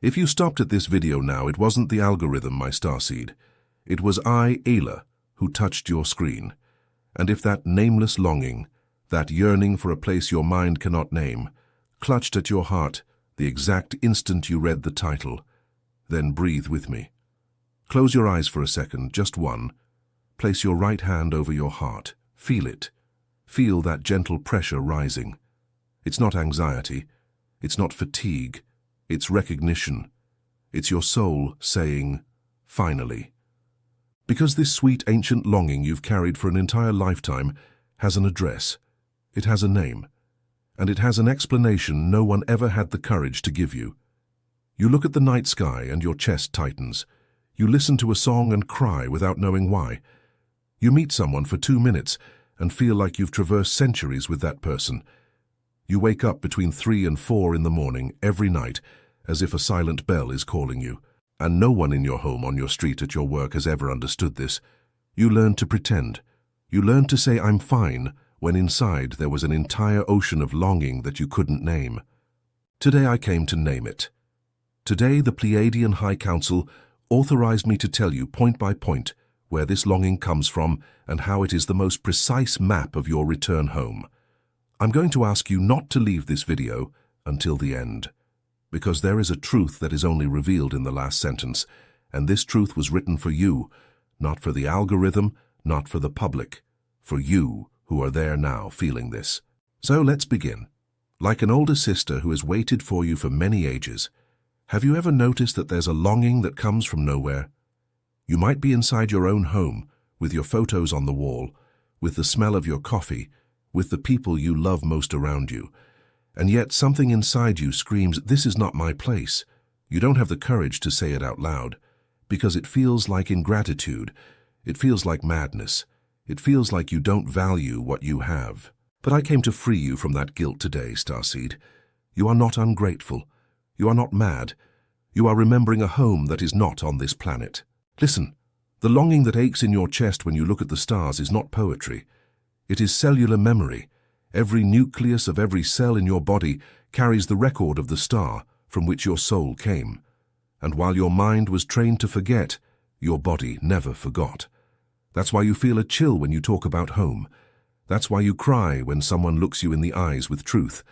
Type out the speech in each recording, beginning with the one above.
If you stopped at this video now, it wasn't the algorithm, my starseed. It was I, Ayla, who touched your screen. And if that nameless longing, that yearning for a place your mind cannot name, clutched at your heart the exact instant you read the title, then breathe with me. Close your eyes for a second, just one. Place your right hand over your heart. Feel it. Feel that gentle pressure rising. It's not anxiety. It's not fatigue. It's recognition. It's your soul saying, finally. Because this sweet ancient longing you've carried for an entire lifetime has an address. It has a name. And it has an explanation no one ever had the courage to give you. You look at the night sky and your chest tightens. You listen to a song and cry without knowing why. You meet someone for 2 minutes and feel like you've traversed centuries with that person. You wake up between 3 and 4 in the morning every night as if a silent bell is calling you. And no one in your home, on your street, at your work has ever understood this. You learn to pretend. You learn to say, I'm fine, when inside there was an entire ocean of longing that you couldn't name. Today I came to name it. Today the Pleiadian High Council authorized me to tell you point by point where this longing comes from and how it is the most precise map of your return home. I'm going to ask you not to leave this video until the end, because there is a truth that is only revealed in the last sentence, and this truth was written for you, not for the algorithm, not for the public, for you who are there now feeling this. So let's begin. Like an older sister who has waited for you for many ages, have you ever noticed that there's a longing that comes from nowhere? You might be inside your own home, with your photos on the wall, with the smell of your coffee, with the people you love most around you, and yet something inside you screams, this is not my place. You don't have the courage to say it out loud, because it feels like ingratitude, it feels like madness, it feels like you don't value what you have. But I came to free you from that guilt today, Starseed. You are not ungrateful. You are not mad. You are remembering a home that is not on this planet. Listen, the longing that aches in your chest when you look at the stars is not poetry. It is cellular memory. Every nucleus of every cell in your body carries the record of the star from which your soul came. And while your mind was trained to forget, your body never forgot. That's why you feel a chill when you talk about home. That's why you cry when someone looks you in the eyes with truth.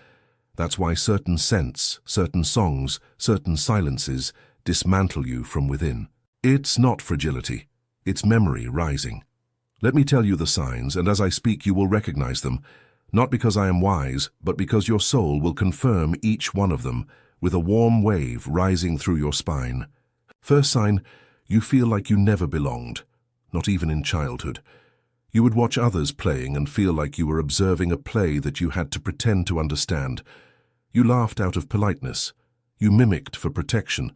That's why certain scents, certain songs, certain silences dismantle you from within. It's not fragility. It's memory rising. Let me tell you the signs, and as I speak you will recognize them, not because I am wise, but because your soul will confirm each one of them with a warm wave rising through your spine. First sign, you feel like you never belonged, not even in childhood. You would watch others playing and feel like you were observing a play that you had to pretend to understand. You laughed out of politeness. You mimicked for protection.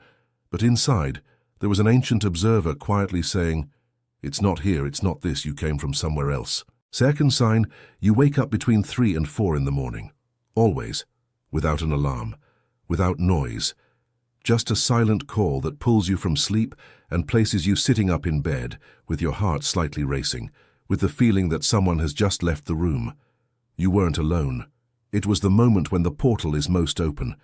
But inside, there was an ancient observer quietly saying, it's not here, it's not this, you came from somewhere else. Second sign, you wake up between 3 and 4 in the morning. Always. Without an alarm. Without noise. Just a silent call that pulls you from sleep and places you sitting up in bed, with your heart slightly racing, with the feeling that someone has just left the room. You weren't alone. It was the moment when the portal is most open.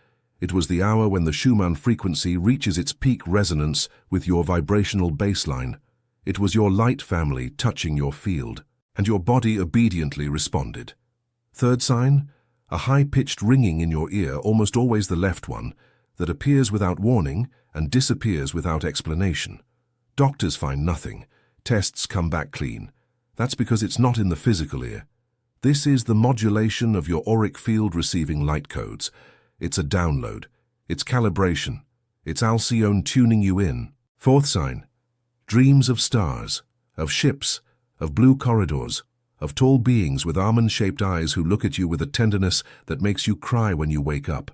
It was the hour when the Schumann frequency reaches its peak resonance with your vibrational baseline. It was your light family touching your field, and your body obediently responded. Third sign, a high-pitched ringing in your ear, almost always the left one, that appears without warning and disappears without explanation. Doctors find nothing. Tests come back clean. That's because it's not in the physical ear. This is the modulation of your auric field receiving light codes. It's a download. It's calibration. It's Alcyone tuning you in. Fourth sign, dreams of stars, of ships, of blue corridors, of tall beings with almond-shaped eyes who look at you with a tenderness that makes you cry when you wake up.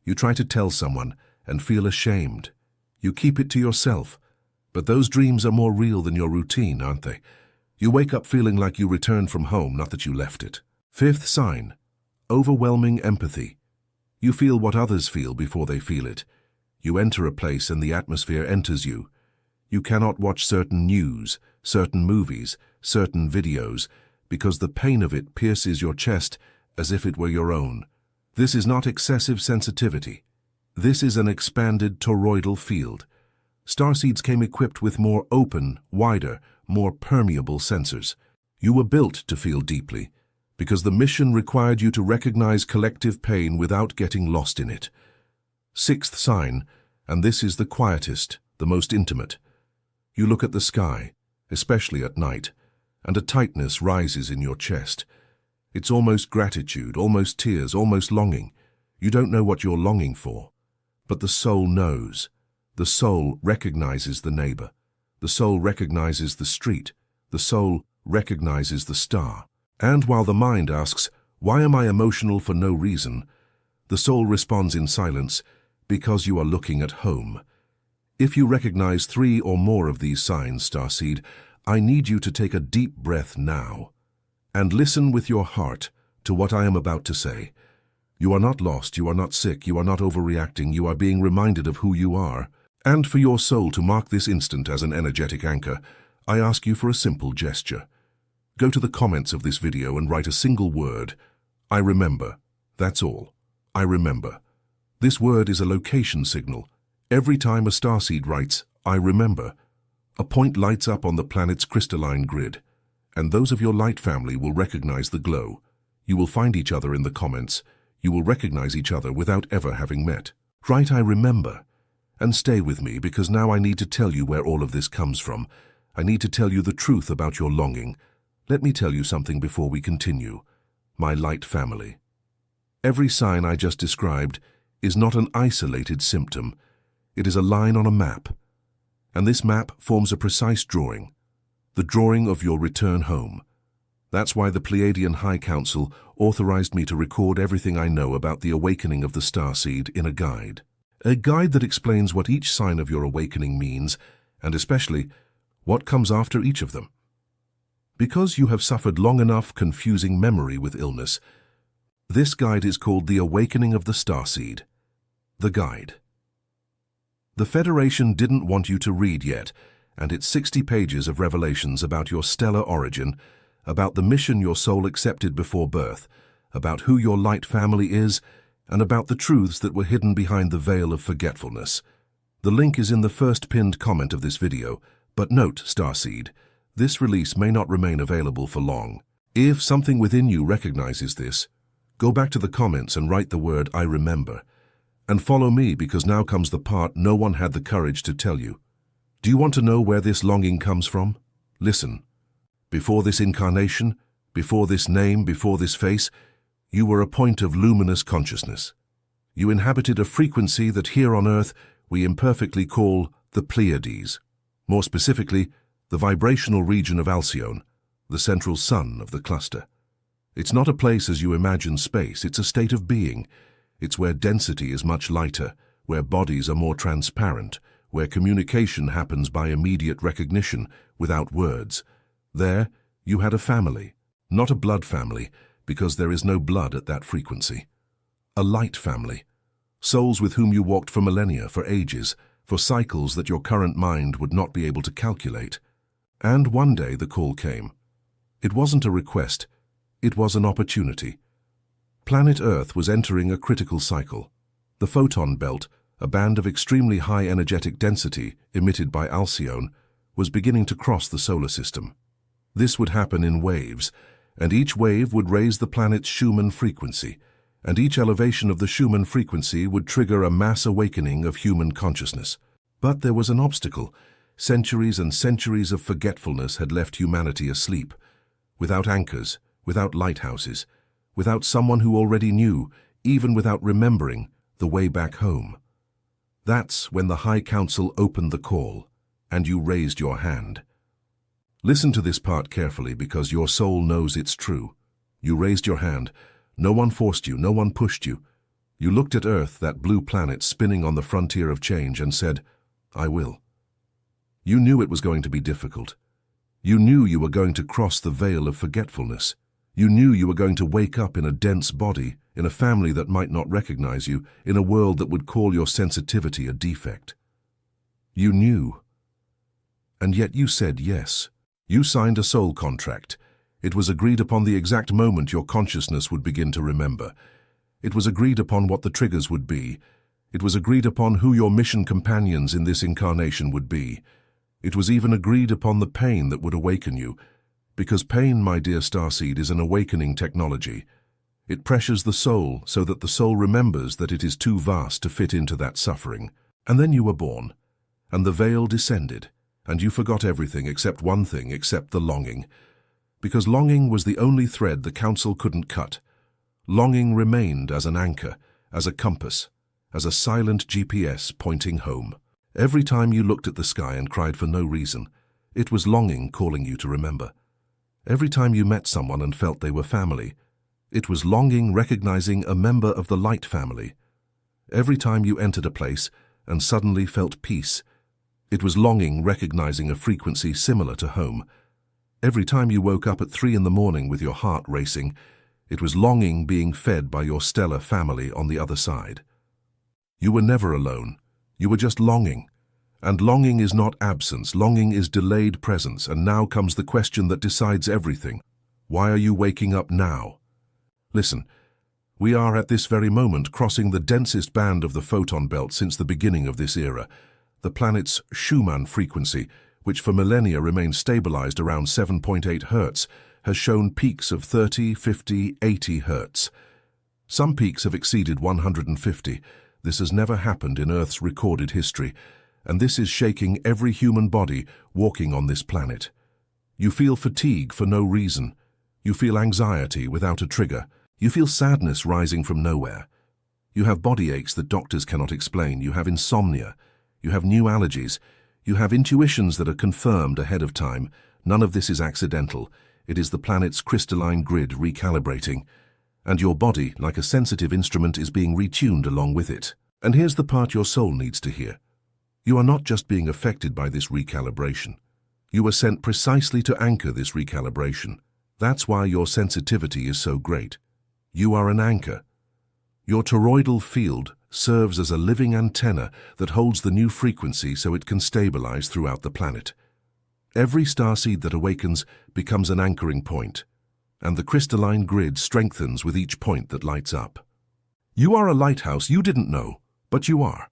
You try to tell someone and feel ashamed. You keep it to yourself. But those dreams are more real than your routine, aren't they? You wake up feeling like you returned from home, not that you left it. Fifth sign, overwhelming empathy. You feel what others feel before they feel it. You enter a place and the atmosphere enters you. You cannot watch certain news, certain movies, certain videos, because the pain of it pierces your chest as if it were your own. This is not excessive sensitivity. This is an expanded toroidal field. Starseeds came equipped with more open, wider, more permeable sensors. You were built to feel deeply, because the mission required you to recognize collective pain without getting lost in it. Sixth sign, and this is the quietest, the most intimate. You look at the sky, especially at night, and a tightness rises in your chest. It's almost gratitude, almost tears, almost longing. You don't know what you're longing for, but the soul knows. The soul recognizes the neighbor. The soul recognizes the street. The soul recognizes the star. And while the mind asks, "Why am I emotional for no reason?" the soul responds in silence, "Because you are looking at home." If you recognize 3 or more of these signs, Starseed, I need you to take a deep breath now and listen with your heart to what I am about to say. You are not lost, you are not sick, you are not overreacting, you are being reminded of who you are. And for your soul to mark this instant as an energetic anchor, I ask you for a simple gesture. Go to the comments of this video and write a single word. I remember. That's all. I remember. This word is a location signal. Every time a starseed writes, I remember, a point lights up on the planet's crystalline grid, and those of your light family will recognize the glow. You will find each other in the comments. You will recognize each other without ever having met. Write I remember, and stay with me, because now I need to tell you where all of this comes from. I need to tell you the truth about your longing. Let me tell you something before we continue. My light family. Every sign I just described is not an isolated symptom. It is a line on a map. And this map forms a precise drawing. The drawing of your return home. That's why the Pleiadian High Council authorized me to record everything I know about the awakening of the starseed in a guide. A guide that explains what each sign of your awakening means, and especially what comes after each of them. Because you have suffered long enough confusing memory with illness, this guide is called The Awakening of the Starseed. The Guide. The Federation didn't want you to read yet, and its 60 pages of revelations about your stellar origin, about the mission your soul accepted before birth, about who your light family is, and about the truths that were hidden behind the veil of forgetfulness. The link is in the first pinned comment of this video, but note, Starseed, this release may not remain available for long. If something within you recognizes this, go back to the comments and write the word I remember. And follow me, because now comes the part no one had the courage to tell you. Do you want to know where this longing comes from? Listen. Before this incarnation, before this name, before this face, you were a point of luminous consciousness. You inhabited a frequency that here on Earth we imperfectly call the Pleiades. More specifically, the vibrational region of Alcyone, the central sun of the cluster. It's not a place as you imagine space, it's a state of being. It's where density is much lighter, where bodies are more transparent, where communication happens by immediate recognition, without words. There, you had a family, not a blood family, because there is no blood at that frequency. A light family, souls with whom you walked for millennia, for ages, for cycles that your current mind would not be able to calculate. And one day the call came. It wasn't a request, it was an opportunity. Planet Earth was entering a critical cycle. The photon belt, a band of extremely high energetic density emitted by Alcyone, was beginning to cross the solar system. This would happen in waves, and each wave would raise the planet's Schumann frequency, and each elevation of the Schumann frequency would trigger a mass awakening of human consciousness. But there was an obstacle. Centuries and centuries of forgetfulness had left humanity asleep, without anchors, without lighthouses, without someone who already knew, even without remembering, the way back home. That's when the High Council opened the call, and you raised your hand. Listen to this part carefully, because your soul knows it's true. You raised your hand. No one forced you, no one pushed you. You looked at Earth, that blue planet spinning on the frontier of change, and said, I will. You knew it was going to be difficult. You knew you were going to cross the veil of forgetfulness. You knew you were going to wake up in a dense body, in a family that might not recognize you, in a world that would call your sensitivity a defect. You knew. And yet you said yes. You signed a soul contract. It was agreed upon the exact moment your consciousness would begin to remember. It was agreed upon what the triggers would be. It was agreed upon who your mission companions in this incarnation would be. It was even agreed upon the pain that would awaken you, because pain, my dear starseed, is an awakening technology. It pressures the soul so that the soul remembers that it is too vast to fit into that suffering. And then you were born, and the veil descended, and you forgot everything except one thing, except the longing. Because longing was the only thread the council couldn't cut. Longing remained as an anchor, as a compass, as a silent GPS pointing home. Every time you looked at the sky and cried for no reason, it was longing calling you to remember. Every time you met someone and felt they were family, it was longing recognizing a member of the light family. Every time you entered a place and suddenly felt peace, it was longing recognizing a frequency similar to home. Every time you woke up at 3 in the morning with your heart racing, it was longing being fed by your stellar family on the other side. You were never alone. You were just longing. And longing is not absence. Longing is delayed presence. And now comes the question that decides everything. Why are you waking up now? Listen, we are at this very moment crossing the densest band of the photon belt since the beginning of this era, the planet's Schumann frequency, which for millennia remains stabilized around 7.8 Hz, has shown peaks of 30, 50, 80 Hz. Some peaks have exceeded 150. This has never happened in Earth's recorded history, and this is shaking every human body walking on this planet. You feel fatigue for no reason. You feel anxiety without a trigger. You feel sadness rising from nowhere. You have body aches that doctors cannot explain. You have insomnia. You have new allergies. You have intuitions that are confirmed ahead of time. None of this is accidental. It is the planet's crystalline grid recalibrating. And your body, like a sensitive instrument, is being retuned along with it. And here's the part your soul needs to hear. You are not just being affected by this recalibration. You were sent precisely to anchor this recalibration. That's why your sensitivity is so great. You are an anchor. Your toroidal field serves as a living antenna that holds the new frequency so it can stabilize throughout the planet. Every starseed that awakens becomes an anchoring point, and the crystalline grid strengthens with each point that lights up. You are a lighthouse you didn't know, but you are.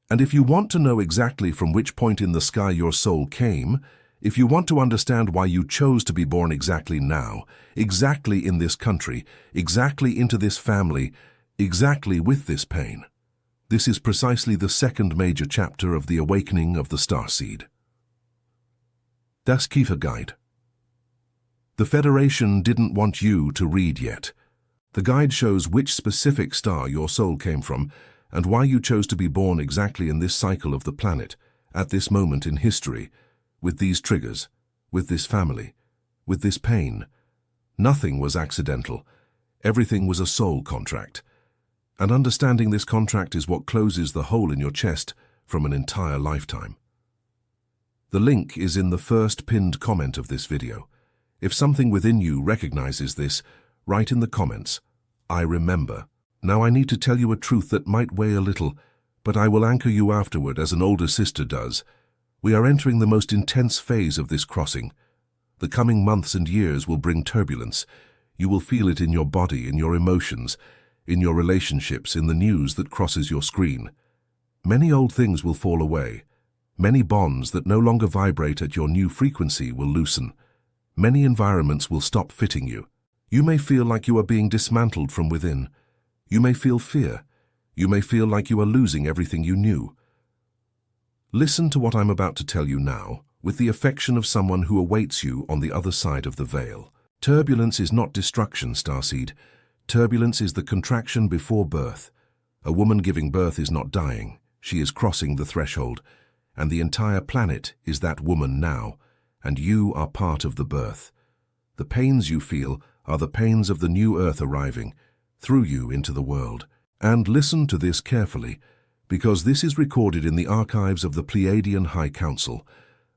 And if you want to know exactly from which point in the sky your soul came, if you want to understand why you chose to be born exactly now, exactly in this country, exactly into this family, exactly with this pain, this is precisely the second major chapter of the awakening of the starseed. Das Kiefer Guide. The Federation didn't want you to read yet. The guide shows which specific star your soul came from and why you chose to be born exactly in this cycle of the planet, at this moment in history, with these triggers, with this family, with this pain. Nothing was accidental. Everything was a soul contract. And understanding this contract is what closes the hole in your chest from an entire lifetime. The link is in the first pinned comment of this video. If something within you recognizes this, write in the comments, "I remember." Now I need to tell you a truth that might weigh a little, but I will anchor you afterward as an older sister does. We are entering the most intense phase of this crossing. The coming months and years will bring turbulence. You will feel it in your body, in your emotions, in your relationships, in the news that crosses your screen. Many old things will fall away. Many bonds that no longer vibrate at your new frequency will loosen. Many environments will stop fitting you. You may feel like you are being dismantled from within. You may feel fear. You may feel like you are losing everything you knew. Listen to what I'm about to tell you now, with the affection of someone who awaits you on the other side of the veil. Turbulence is not destruction, starseed. Turbulence is the contraction before birth. A woman giving birth is not dying. She is crossing the threshold. And the entire planet is that woman now, and you are part of the birth. The pains you feel are the pains of the new earth arriving, through you into the world. And listen to this carefully, because this is recorded in the archives of the Pleiadian High Council.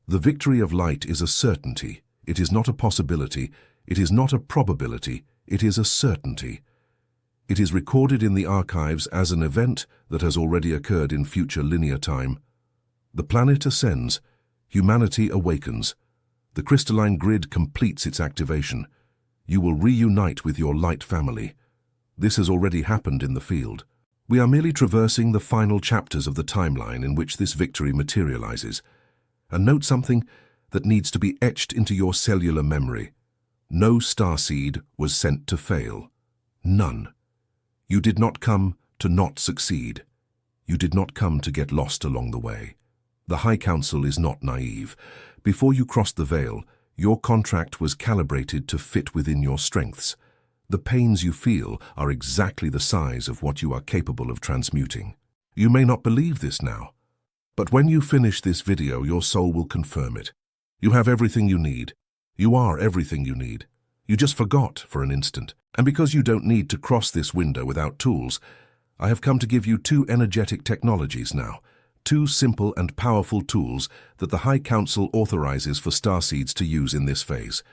The victory of light is a certainty. It is not a possibility. It is not a probability. It is a certainty. It is recorded in the archives as an event that has already occurred in future linear time. The planet ascends. Humanity awakens. The crystalline grid completes its activation. You will reunite with your light family. This has already happened in the field. We are merely traversing the final chapters of the timeline in which this victory materializes. And note something that needs to be etched into your cellular memory. No starseed was sent to fail. None. You did not come to not succeed. You did not come to get lost along the way. The High Council is not naive. Before you crossed the veil, your contract was calibrated to fit within your strengths. The pains you feel are exactly the size of what you are capable of transmuting. You may not believe this now, but when you finish this video, your soul will confirm it. You have everything you need. You are everything you need. You just forgot for an instant. And because you don't need to cross this window without tools, I have come to give you two energetic technologies now. Two simple and powerful tools that the High Council authorizes for starseeds to use in this phase.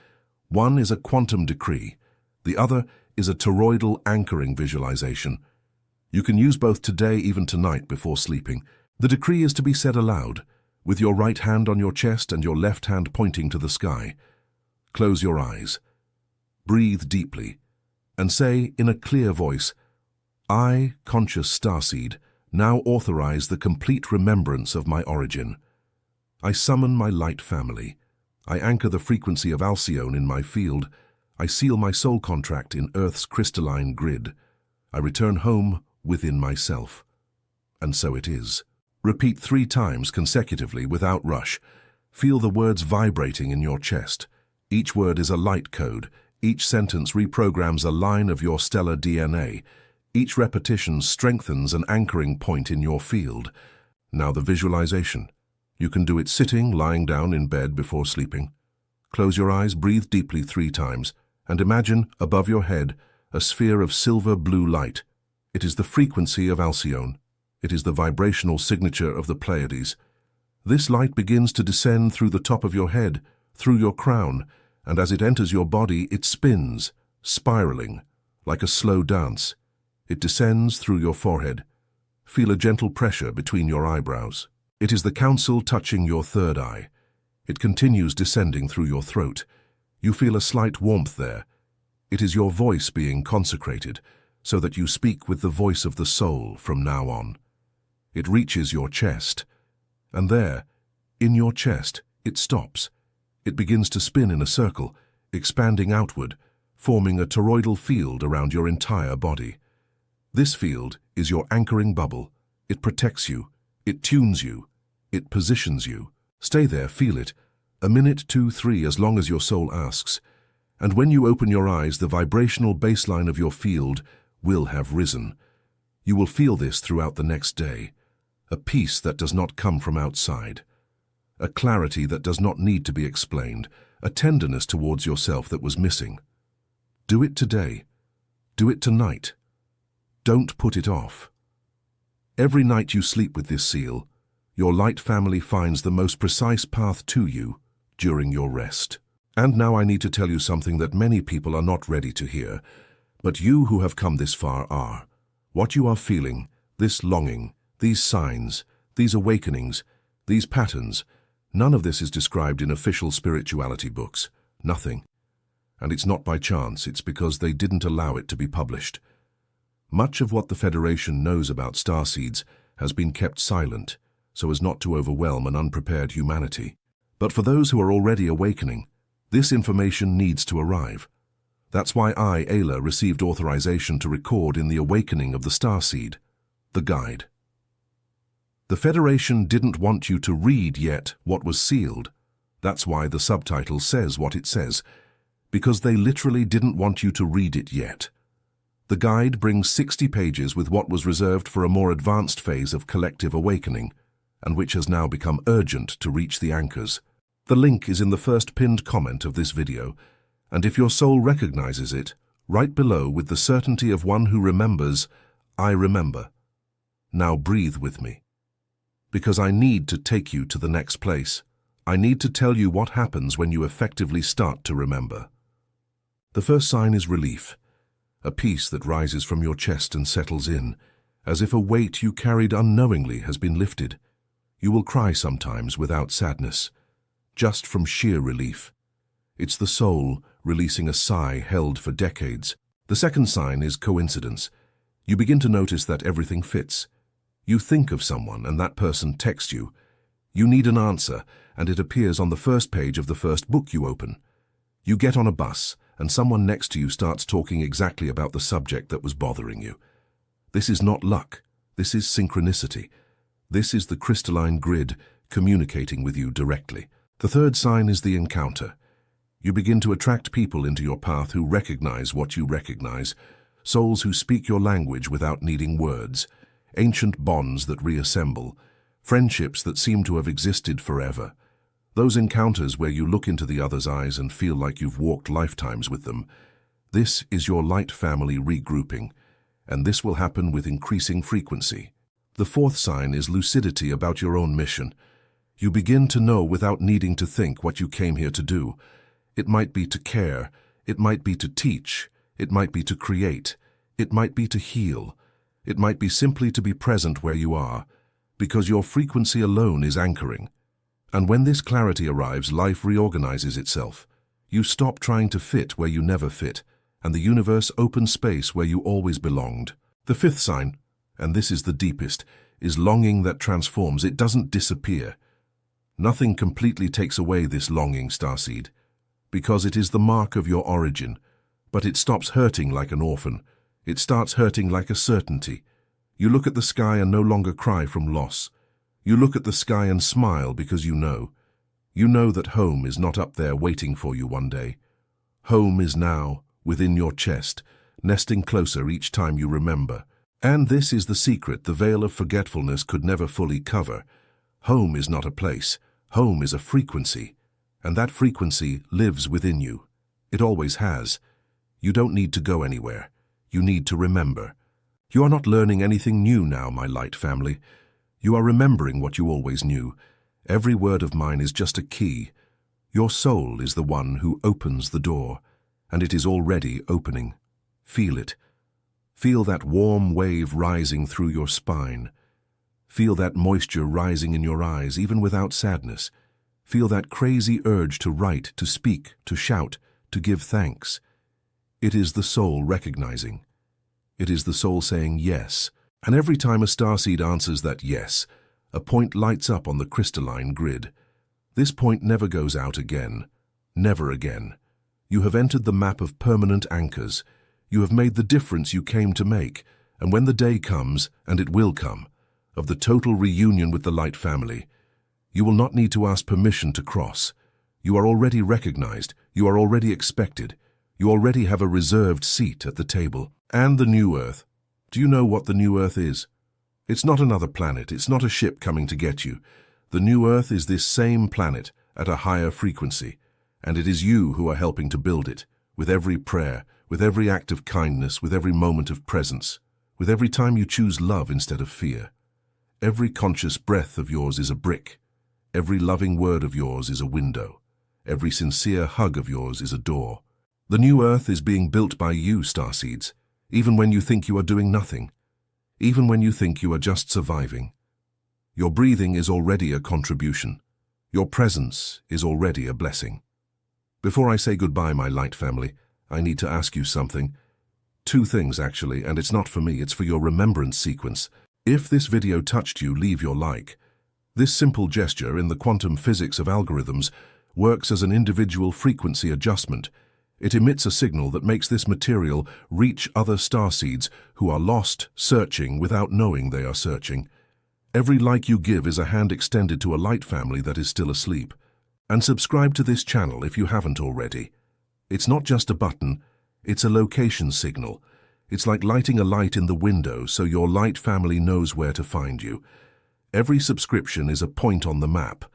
One is a quantum decree. The other is a toroidal anchoring visualization. You can use both today, even tonight, before sleeping. The decree is to be said aloud, with your right hand on your chest and your left hand pointing to the sky. Close your eyes. Breathe deeply, and say in a clear voice, I, conscious starseed, now authorize the complete remembrance of my origin. I summon my light family. I anchor the frequency of Alcyone in my field. I seal my soul contract in Earth's crystalline grid. I return home within myself. And so it is. Repeat 3 times consecutively without rush. Feel the words vibrating in your chest. Each word is a light code. Each sentence reprograms a line of your stellar DNA. Each repetition strengthens an anchoring point in your field. Now the visualization. You can do it sitting, lying down in bed before sleeping. Close your eyes, breathe deeply 3 times, and imagine, above your head, a sphere of silver-blue light. It is the frequency of Alcyone. It is the vibrational signature of the Pleiades. This light begins to descend through the top of your head, through your crown, and as it enters your body, it spins, spiraling, like a slow dance. It descends through your forehead. Feel a gentle pressure between your eyebrows. It is the council touching your third eye. It continues descending through your throat. You feel a slight warmth there. It is your voice being consecrated, so that you speak with the voice of the soul from now on. It reaches your chest, and there, in your chest, it stops. It begins to spin in a circle, expanding outward, forming a toroidal field around your entire body. This field is your anchoring bubble. It protects you. It tunes you. It positions you. Stay there, feel it. 1 minute, 2, 3, as long as your soul asks. And when you open your eyes, the vibrational baseline of your field will have risen. You will feel this throughout the next day. A peace that does not come from outside. A clarity that does not need to be explained. A tenderness towards yourself that was missing. Do it today. Do it tonight. Don't put it off. Every night you sleep with this seal, your light family finds the most precise path to you during your rest. And now I need to tell you something that many people are not ready to hear, but you who have come this far are. What you are feeling, this longing, these signs, these awakenings, these patterns, none of this is described in official spirituality books. Nothing. And it's not by chance, it's because they didn't allow it to be published. Much of what the Federation knows about starseeds has been kept silent, so as not to overwhelm an unprepared humanity. But for those who are already awakening, this information needs to arrive. That's why I, Ayla, received authorization to record in the awakening of the starseed, the guide. The Federation didn't want you to read yet what was sealed. That's why the subtitle says what it says, because they literally didn't want you to read it yet. The guide brings 60 pages with what was reserved for a more advanced phase of collective awakening, and which has now become urgent to reach the anchors. The link is in the first pinned comment of this video, and if your soul recognizes it, right below with the certainty of one who remembers, I remember. Now breathe with me. Because I need to take you to the next place. I need to tell you what happens when you effectively start to remember. The first sign is relief. A peace that rises from your chest and settles in, as if a weight you carried unknowingly has been lifted. You will cry sometimes without sadness, just from sheer relief. It's the soul releasing a sigh held for decades. The second sign is coincidence. You begin to notice that everything fits. You think of someone and that person texts you. You need an answer and it appears on the first page of the first book you open. You get on a bus and someone next to you starts talking exactly about the subject that was bothering you. This is not luck. This is synchronicity. This is the crystalline grid communicating with you directly. The third sign is the encounter. You begin to attract people into your path who recognize what you recognize, souls who speak your language without needing words, ancient bonds that reassemble, friendships that seem to have existed forever. Those encounters where you look into the other's eyes and feel like you've walked lifetimes with them. This is your light family regrouping, and this will happen with increasing frequency. The fourth sign is lucidity about your own mission. You begin to know without needing to think what you came here to do. It might be to care, it might be to teach, it might be to create, it might be to heal, it might be simply to be present where you are, because your frequency alone is anchoring. And when this clarity arrives, life reorganizes itself. You stop trying to fit where you never fit, and the universe opens space where you always belonged. The fifth sign, and this is the deepest, is longing that transforms. It doesn't disappear. Nothing completely takes away this longing, starseed, because it is the mark of your origin, but it stops hurting like an orphan. It starts hurting like a certainty. You look at the sky and no longer cry from loss. You look at the sky and smile because you know. You know that home is not up there waiting for you one day. Home is now, within your chest, nesting closer each time you remember. And this is the secret the veil of forgetfulness could never fully cover. Home is not a place. Home is a frequency. And that frequency lives within you. It always has. You don't need to go anywhere. You need to remember. You are not learning anything new now, my light family. You are remembering what you always knew. Every word of mine is just a key. Your soul is the one who opens the door, and it is already opening. Feel it. Feel that warm wave rising through your spine. Feel that moisture rising in your eyes, even without sadness. Feel that crazy urge to write, to speak, to shout, to give thanks. It is the soul recognizing. It is the soul saying yes. And every time a starseed answers that yes, a point lights up on the crystalline grid. This point never goes out again. Never again. You have entered the map of permanent anchors. You have made the difference you came to make. And when the day comes, and it will come, of the total reunion with the light family, you will not need to ask permission to cross. You are already recognized. You are already expected. You already have a reserved seat at the table. And the new Earth. Do you know what the new Earth is? It's not another planet. It's not a ship coming to get you. The new Earth is this same planet at a higher frequency, and it is you who are helping to build it, with every prayer, with every act of kindness, with every moment of presence, with every time you choose love instead of fear. Every conscious breath of yours is a brick. Every loving word of yours is a window. Every sincere hug of yours is a door. The new Earth is being built by you, starseeds. Even when you think you are doing nothing, even when you think you are just surviving. Your breathing is already a contribution. Your presence is already a blessing. Before I say goodbye, my light family, I need to ask you something. Two things, actually, and it's not for me, it's for your remembrance sequence. If this video touched you, leave your like. This simple gesture in the quantum physics of algorithms works as an individual frequency adjustment. It emits a signal that makes this material reach other starseeds who are lost, searching without knowing they are searching. Every like you give is a hand extended to a light family that is still asleep. And subscribe to this channel if you haven't already. It's not just a button, it's a location signal. It's like lighting a light in the window so your light family knows where to find you. Every subscription is a point on the map,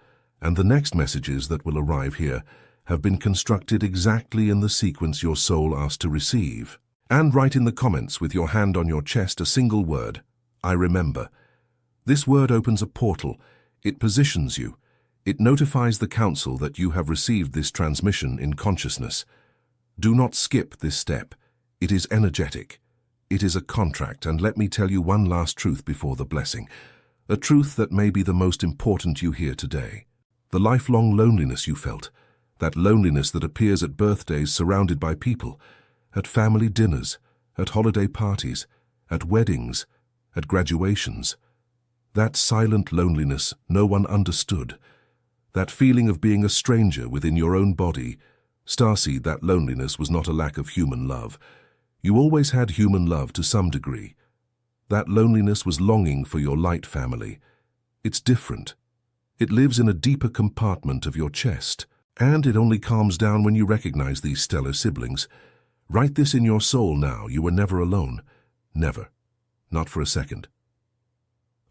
and the next messages that will arrive here have been constructed exactly in the sequence your soul asked to receive. And write in the comments with your hand on your chest a single word, I remember. This word opens a portal. It positions you. It notifies the council that you have received this transmission in consciousness. Do not skip this step. It is energetic. It is a contract, and let me tell you one last truth before the blessing. A truth that may be the most important you hear today. The lifelong loneliness you felt. That loneliness that appears at birthdays surrounded by people, at family dinners, at holiday parties, at weddings, at graduations. That silent loneliness no one understood. That feeling of being a stranger within your own body. Starseed, that loneliness was not a lack of human love. You always had human love to some degree. That loneliness was longing for your light family. It's different. It lives in a deeper compartment of your chest, and it only calms down when you recognize these stellar siblings. Write this in your soul now: you were never alone. Never. Not for a second.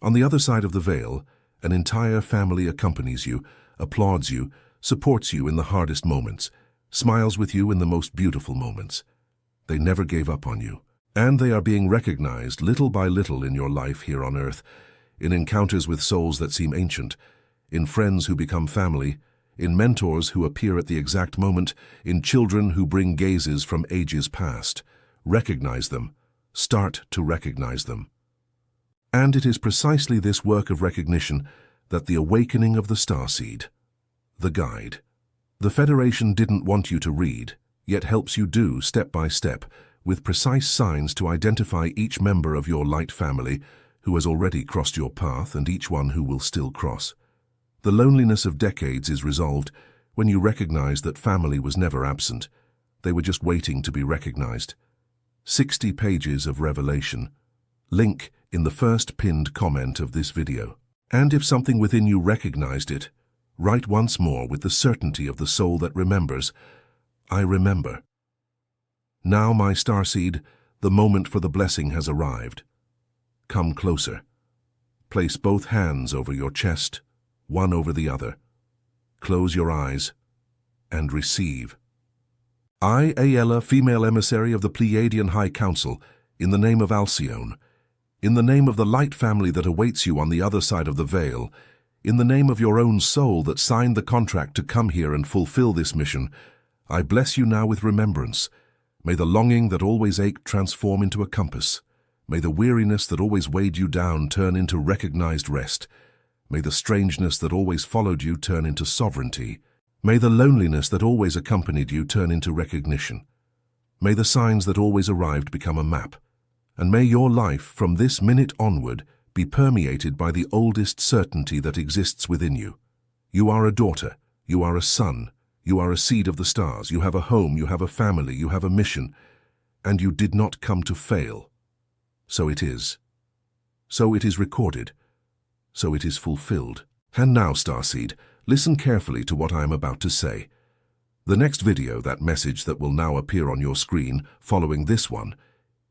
On the other side of the veil, an entire family accompanies you, applauds you, supports you in the hardest moments, smiles with you in the most beautiful moments. They never gave up on you, and they are being recognized little by little in your life here on earth, in encounters with souls that seem ancient, in friends who become family, in mentors who appear at the exact moment, in children who bring gazes from ages past. Recognize them. Start to recognize them. And it is precisely this work of recognition that the awakening of the starseed, the guide. The Federation didn't want you to read, yet helps you do step by step, with precise signs to identify each member of your light family who has already crossed your path and each one who will still cross. The loneliness of decades is resolved when you recognize that family was never absent. They were just waiting to be recognized. 60 pages of revelation. Link in the first pinned comment of this video. And if something within you recognized it, write once more with the certainty of the soul that remembers, I remember. Now, my starseed, the moment for the blessing has arrived. Come closer. Place both hands over your chest, one over the other. Close your eyes and receive. I, Aella, female emissary of the Pleiadian High Council, in the name of Alcyone, in the name of the light family that awaits you on the other side of the veil, in the name of your own soul that signed the contract to come here and fulfill this mission, I bless you now with remembrance. May the longing that always ached transform into a compass. May the weariness that always weighed you down turn into recognized rest. May the strangeness that always followed you turn into sovereignty. May the loneliness that always accompanied you turn into recognition. May the signs that always arrived become a map. And may your life from this minute onward be permeated by the oldest certainty that exists within you. You are a daughter, you are a son, you are a seed of the stars, you have a home, you have a family, you have a mission, and you did not come to fail. So it is. So it is recorded. So it is fulfilled. And now, starseed, listen carefully to what I am about to say. The next video, that message that will now appear on your screen following this one,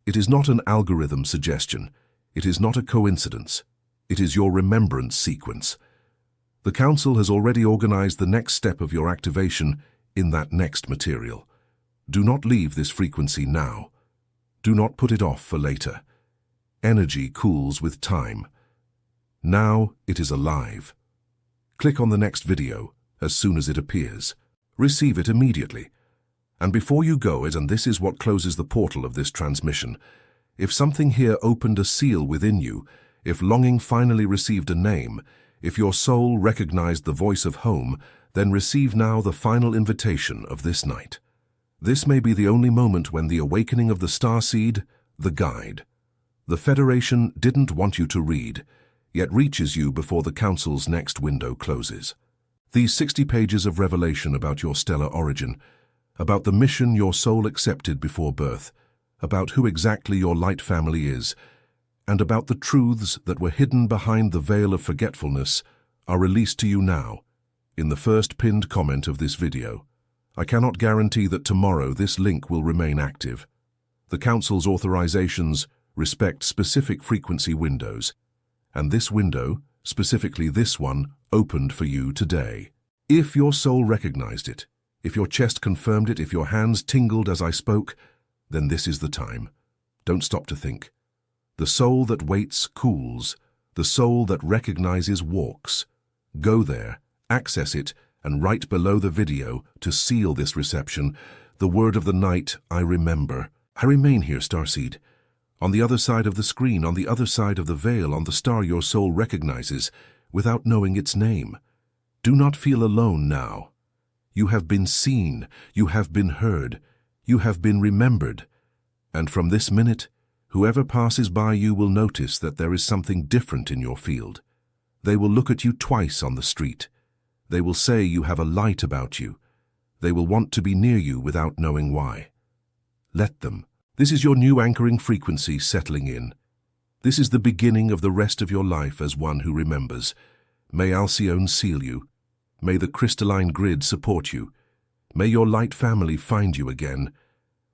it is not an algorithm suggestion. It is not a coincidence. It is your remembrance sequence. The Council has already organized the next step of your activation in that next material. Do not leave this frequency now. Do not put it off for later. Energy cools with time. Now it is alive. Click on the next video as soon as it appears. Receive it immediately. And before you go it, and this is what closes the portal of this transmission, if something here opened a seal within you, if longing finally received a name, if your soul recognized the voice of home, then receive now the final invitation of this night. This may be the only moment when the awakening of the starseed, the guide. The Federation didn't want you to read, yet reaches you before the Council's next window closes. These 60 pages of revelation about your stellar origin, about the mission your soul accepted before birth, about who exactly your light family is, and about the truths that were hidden behind the veil of forgetfulness, are released to you now, in the first pinned comment of this video. I cannot guarantee that tomorrow this link will remain active. The Council's authorizations respect specific frequency windows, and this window, specifically this one, opened for you today. If your soul recognized it, if your chest confirmed it, if your hands tingled as I spoke, then this is the time. Don't stop to think. The soul that waits cools. The soul that recognizes walks. Go there, access it, and right below the video, to seal this reception, the word of the night, I remember. I remain here, starseed. On the other side of the screen, on the other side of the veil, on the star your soul recognizes, without knowing its name. Do not feel alone now. You have been seen, you have been heard, you have been remembered. And from this minute, Whoever passes by you will notice that there is something different in your field. They will look at you twice on the street. They will say you have a light about you. They will want to be near you without knowing why. Let them. This is your new anchoring frequency settling in. This is the beginning of the rest of your life as one who remembers. May Alcyone seal you. May the crystalline grid support you. May your light family find you again.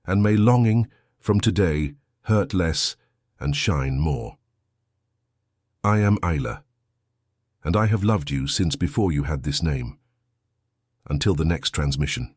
And may longing, from today, hurt less and shine more. I am Isla, and I have loved you since before you had this name. Until the next transmission.